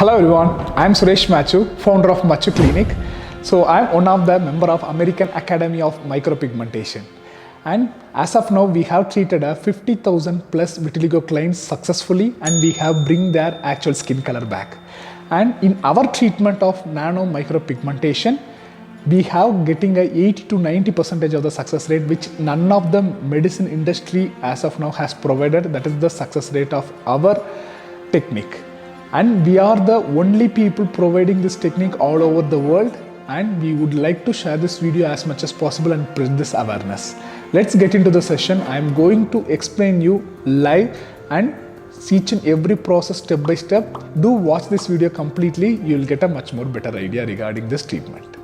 Hello everyone, I am Suresh Machu, founder of Machu Clinic. So I am one of the member of American Academy of Micropigmentation. And as of now, we have treated 50,000 plus vitiligo clients successfully, and we have bring their actual skin color back. And in our treatment of nano micropigmentation, we have getting a 80 to 90% of the success rate, which none of the medicine industry as of now has provided. That is the success rate of our technique. And we are the only people providing this technique all over the world, and we would like to share this video as much as possible and spread this awareness. Let's get into the session. I am going to explain you live and each and every process step by step. Do watch this video completely. You will get a much more better idea regarding this treatment.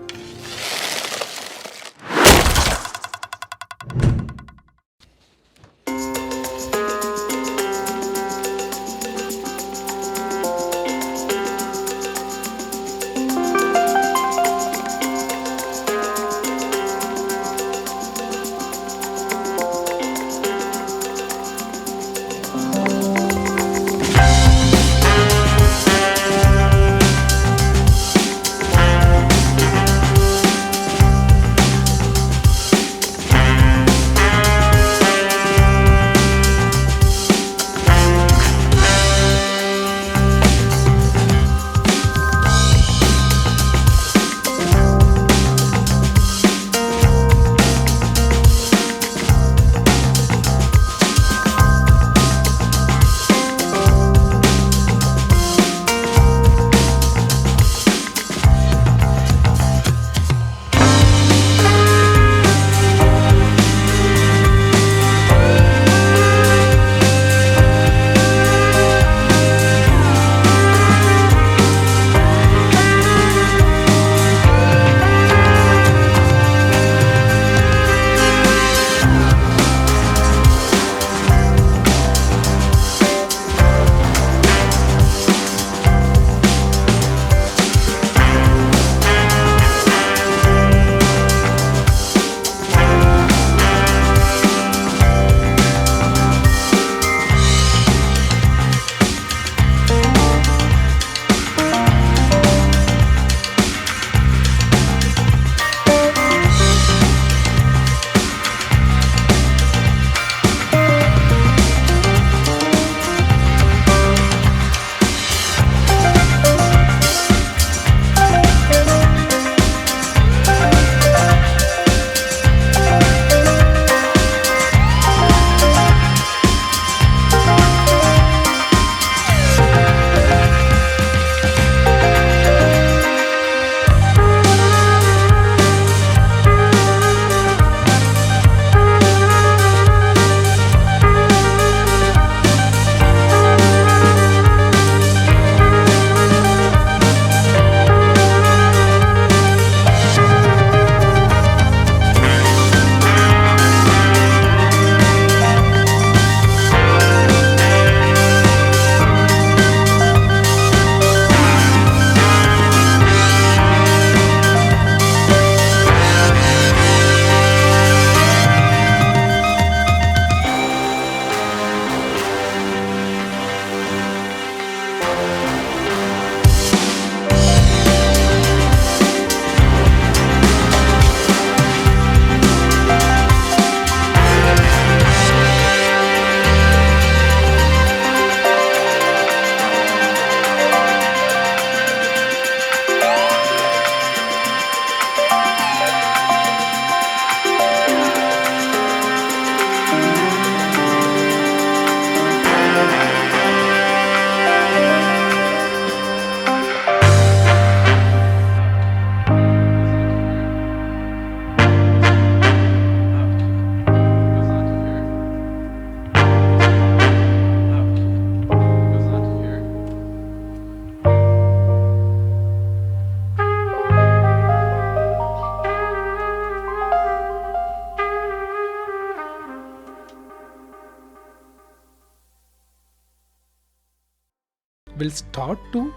Will start to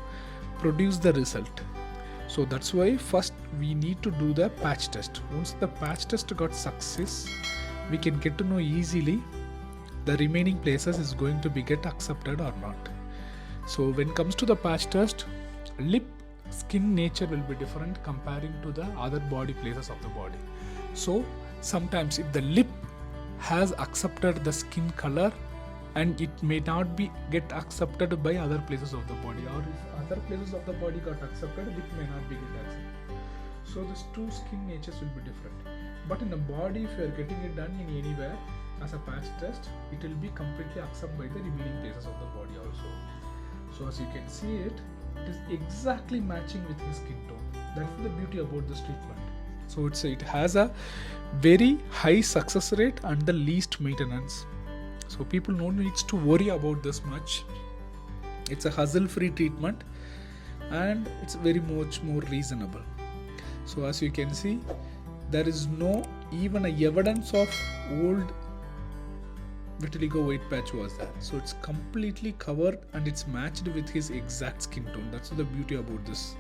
produce the result. So that's why first we need to do the patch test. Once the patch test got success, we can get to know easily the remaining places is going to be get accepted or not. So when it comes to the patch test, lip skin nature will be different comparing to the other body places of the body. So sometimes if the lip has accepted the skin color, and it may not be get accepted by other places of the body, or if other places of the body got accepted, lip may not be get accepted. So these two skin natures will be different. But in the body, if you are getting it done in anywhere as a patch test, it will be completely accepted by the remaining places of the body also. So as you can see it is exactly matching with his skin tone. That's the beauty about this treatment. So it has a very high success rate and the least maintenance. So people no needs to worry about this much. It's a hassle-free treatment and it's very much more reasonable. So as you can see, there is no even a evidence of old vitiligo white patch was there. So it's completely covered and it's matched with his exact skin tone. That's the beauty about this.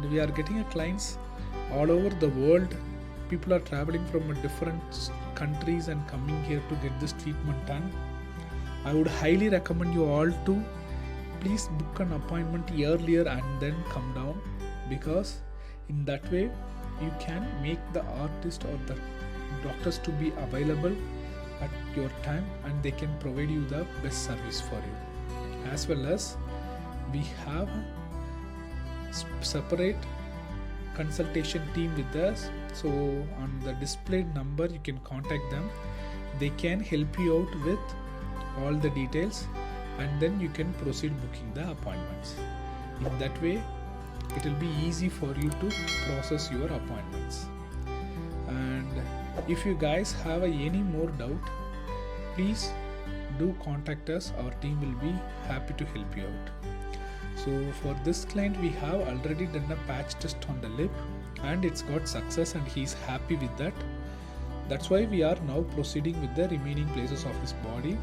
We are getting clients all over the world. People are traveling from different countries and coming here to get this treatment done. I would highly recommend you all to please book an appointment earlier and then come down, because in that way you can make the artist or the doctors to be available at your time and they can provide you the best service for you. As well as we have separate consultation team with us, so on the displayed number you can contact them. They can help you out with all the details and then you can proceed booking the appointments. In that way it will be easy for you to process your appointments. And if you guys have any more doubt, please do contact us. Our team will be happy to help you out. So for this client, we have already done a patch test on the lip and it's got success and he's happy with that. That's why we are now proceeding with the remaining places of his body.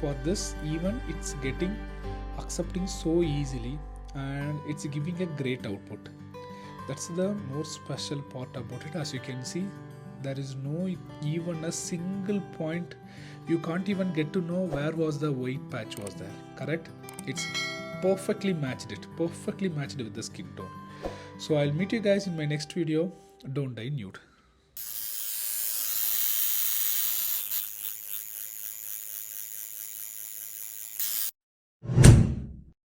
For this, even it's getting accepting so easily and it's giving a great output. That's the most special part about it. As you can see, there is no even a single point. You can't even get to know where was the white patch was there. Correct? It's perfectly matched with the skin tone. So I'll meet you guys in my next video. Don't die nude.